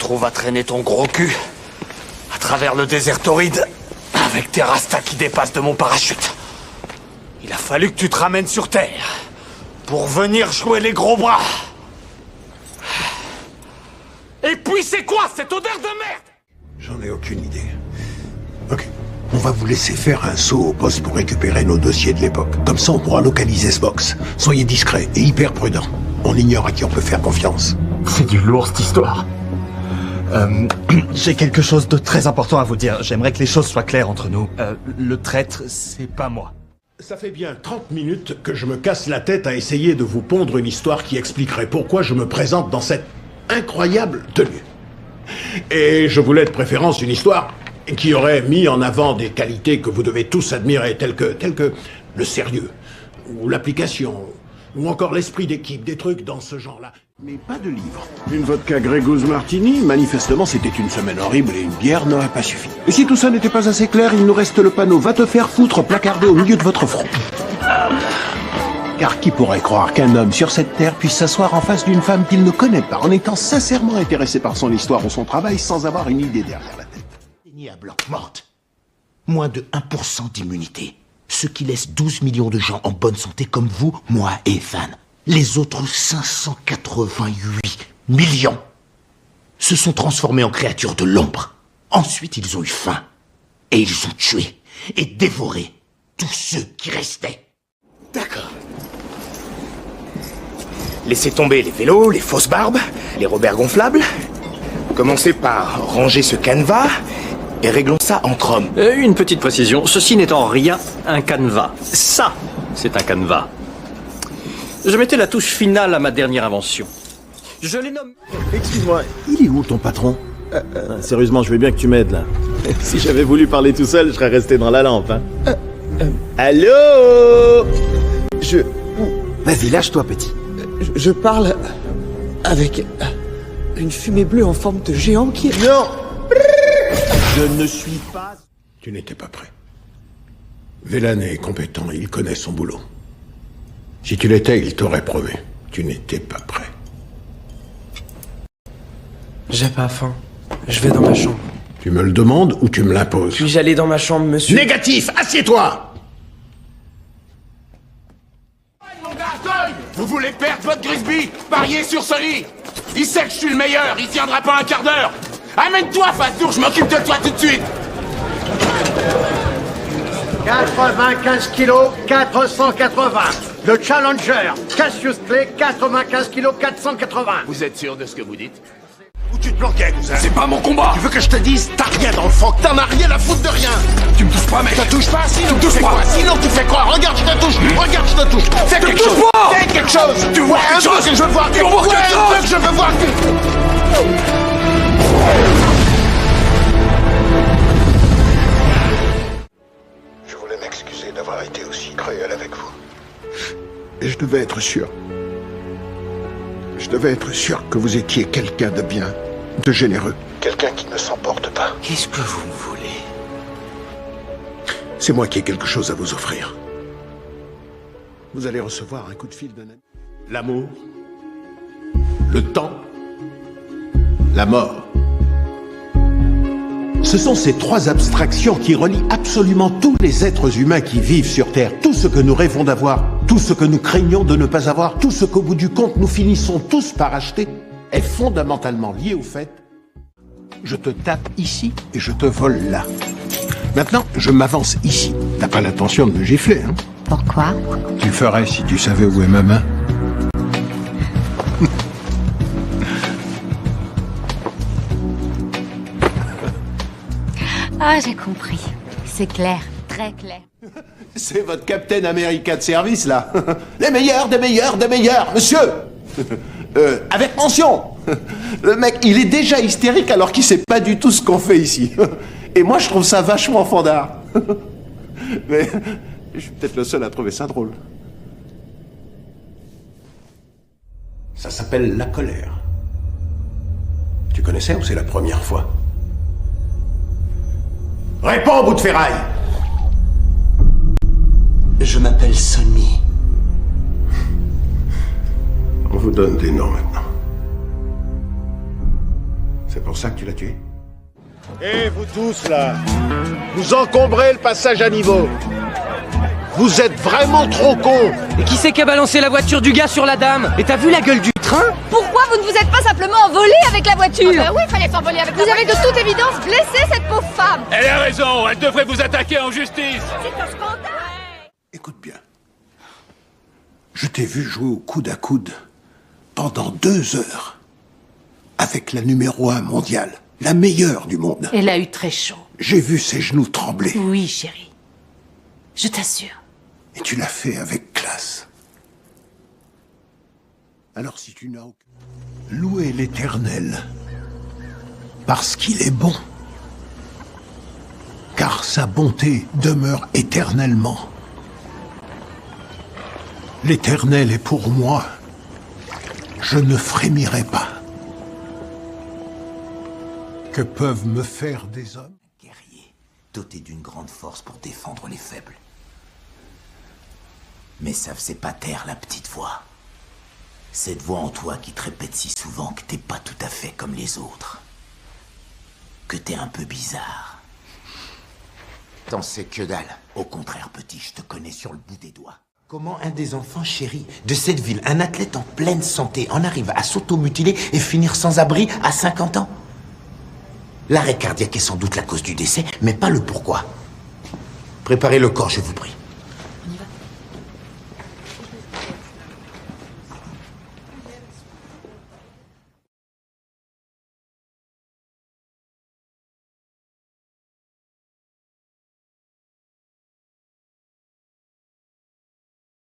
retrouves à traîner ton gros cul à travers le désert torride avec tes rastas qui dépassent de mon parachute. Il a fallu que tu te ramènes sur Terre pour venir jouer les gros bras. Et puis c'est quoi cette odeur de merde? J'en ai aucune idée. Ok. On va vous laisser faire un saut au poste pour récupérer nos dossiers de l'époque. Comme ça, on pourra localiser ce box. Soyez discrets et hyper prudents. On ignore à qui on peut faire confiance. C'est du lourd, cette histoire. J'ai quelque chose de très important à vous dire. J'aimerais que les choses soient claires entre nous. Le traître, c'est pas moi. Ça fait bien 30 minutes que je me casse la tête à essayer de vous pondre une histoire qui expliquerait pourquoi je me présente dans cette incroyable tenue. Et je voulais de préférence une histoire qui aurait mis en avant des qualités que vous devez tous admirer, telles que le sérieux, ou l'application, ou encore l'esprit d'équipe, des trucs dans ce genre-là. Mais pas de livre. Une vodka Grey Goose Martini, manifestement c'était une semaine horrible et une bière n'aurait pas suffi. Et si tout ça n'était pas assez clair, il nous reste le panneau « Va te faire foutre » placardé au milieu de votre front. Car qui pourrait croire qu'un homme sur cette terre puisse s'asseoir en face d'une femme qu'il ne connaît pas, en étant sincèrement intéressé par son histoire ou son travail, sans avoir une idée derrière la tête? À blanc, morte. Moins de 1% d'immunité. Ce qui laisse 12 millions de gens en bonne santé comme vous, moi et Ethan. Les autres 588 millions se sont transformés en créatures de l'ombre. Ensuite, ils ont eu faim. Et ils ont tué et dévoré tous ceux qui restaient. D'accord. Laissez tomber les vélos, les fausses barbes, les Robert gonflables. Commencez par ranger ce canevas et réglons ça entre hommes. Une petite précision, ceci n'est en rien un canevas. Ça, c'est un canevas. Je mettais la touche finale à ma dernière invention. Je les nomme... Excuse-moi, Il est où ton patron? sérieusement, je veux bien que tu m'aides, là. Si j'avais voulu parler tout seul, je serais resté dans la lampe, hein. Allô? Vas-y, lâche-toi, petit. Je parle avec une fumée bleue en forme de géant qui est... Non! Je ne suis pas... Tu n'étais pas prêt. Vélan est compétent, il connaît son boulot. Si tu l'étais, il t'aurait promu. Tu n'étais pas prêt. J'ai pas faim. Je vais dans ma chambre. Tu me le demandes ou tu me l'imposes? Puis-je aller dans ma chambre, monsieur? Négatif! Assieds-toi! Vous voulez perdre votre Grisby? Pariez sur Soli! Il sait que je suis le meilleur, il tiendra pas un quart d'heure! Amène-toi, Fastour, je m'occupe de toi tout de suite! 95 kilos, 480. Le Challenger, Cassius Clay, 95 kilos, 480. Vous êtes sûr de ce que vous dites? Où tu te planquais, cousin? C'est pas mon combat! Tu veux que je te dise? T'as rien dans le fond, t'en as rien à foutre de rien! Tu me touches pas, mec! Je te touche pas, sinon Tu me tu touches fais pas. quoi? Sinon tu fais quoi? Regarde, je te touche! Regarde, je te touche! Fais quelque chose! Fais quelque chose! Tu veux voir quelque chose? Que je veux voir Tu veux voir quelque chose? que je veux voir Je voulais m'excuser d'avoir été aussi cruel avec vous. Et je devais être sûr. Je devais être sûr que vous étiez quelqu'un de bien, de généreux. Quelqu'un qui ne s'emporte pas. Qu'est-ce que vous me voulez? C'est moi qui ai quelque chose à vous offrir. Vous allez recevoir un coup de fil d'un ami. L'amour, le temps, la mort. Ce sont ces trois abstractions qui relient absolument tous les êtres humains qui vivent sur Terre. Tout ce que nous rêvons d'avoir, tout ce que nous craignons de ne pas avoir, tout ce qu'au bout du compte nous finissons tous par acheter, est fondamentalement lié au fait je te tape ici et je te vole là. Maintenant, je m'avance ici. T'as pas l'intention de me gifler, hein? Pourquoi? Tu le ferais si tu savais où est ma main. Ah, j'ai compris. C'est clair, très clair. C'est votre Captain America de service, là. Les meilleurs, des meilleurs, des meilleurs, monsieur. Avec mention. Le mec, il est déjà hystérique alors qu'il sait pas du tout ce qu'on fait ici. Et moi, je trouve ça vachement fandard. Mais je suis peut-être le seul à trouver ça drôle. Ça s'appelle la colère. Tu connaissais ou c'est la première fois? Réponds, bout de ferraille! Je m'appelle Sonny. On vous donne des noms maintenant. C'est pour ça que tu l'as tué? Et vous tous, là, vous encombrez le passage à niveau. Vous êtes vraiment trop cons. Et qui c'est qui a balancé la voiture du gars sur la dame? Et t'as vu la gueule du train? Pourquoi vous ne vous êtes pas simplement envolé avec la voiture? Ah bah oui, fallait s'envoler avec la voiture. Vous avez de toute évidence blessé cette pauvre femme. Elle a raison, elle devrait vous attaquer en justice. C'est un scandale. Écoute bien. Je t'ai vu jouer au coude à coude pendant 2 heures avec la numéro 1 mondiale, la meilleure du monde. Elle a eu très chaud. J'ai vu ses genoux trembler. Oui, chérie. Je t'assure. Et tu l'as fait avec classe. Alors si tu n'as aucun... Louez l'Éternel, parce qu'il est bon, car sa bonté demeure éternellement. L'Éternel est pour moi, je ne frémirai pas. Que peuvent me faire des hommes? Guerrier, doté d'une grande force pour défendre les faibles. Mais ça faisait pas taire la petite voix. Cette voix en toi qui te répète si souvent que t'es pas tout à fait comme les autres. Que t'es un peu bizarre. T'en sais que dalle. Au contraire, petit, je te connais sur le bout des doigts. Comment un des enfants chéris de cette ville, un athlète en pleine santé, en arrive à s'automutiler et finir sans abri à 50 ans? L'arrêt cardiaque est sans doute la cause du décès, mais pas le pourquoi. Préparez le corps, je vous prie.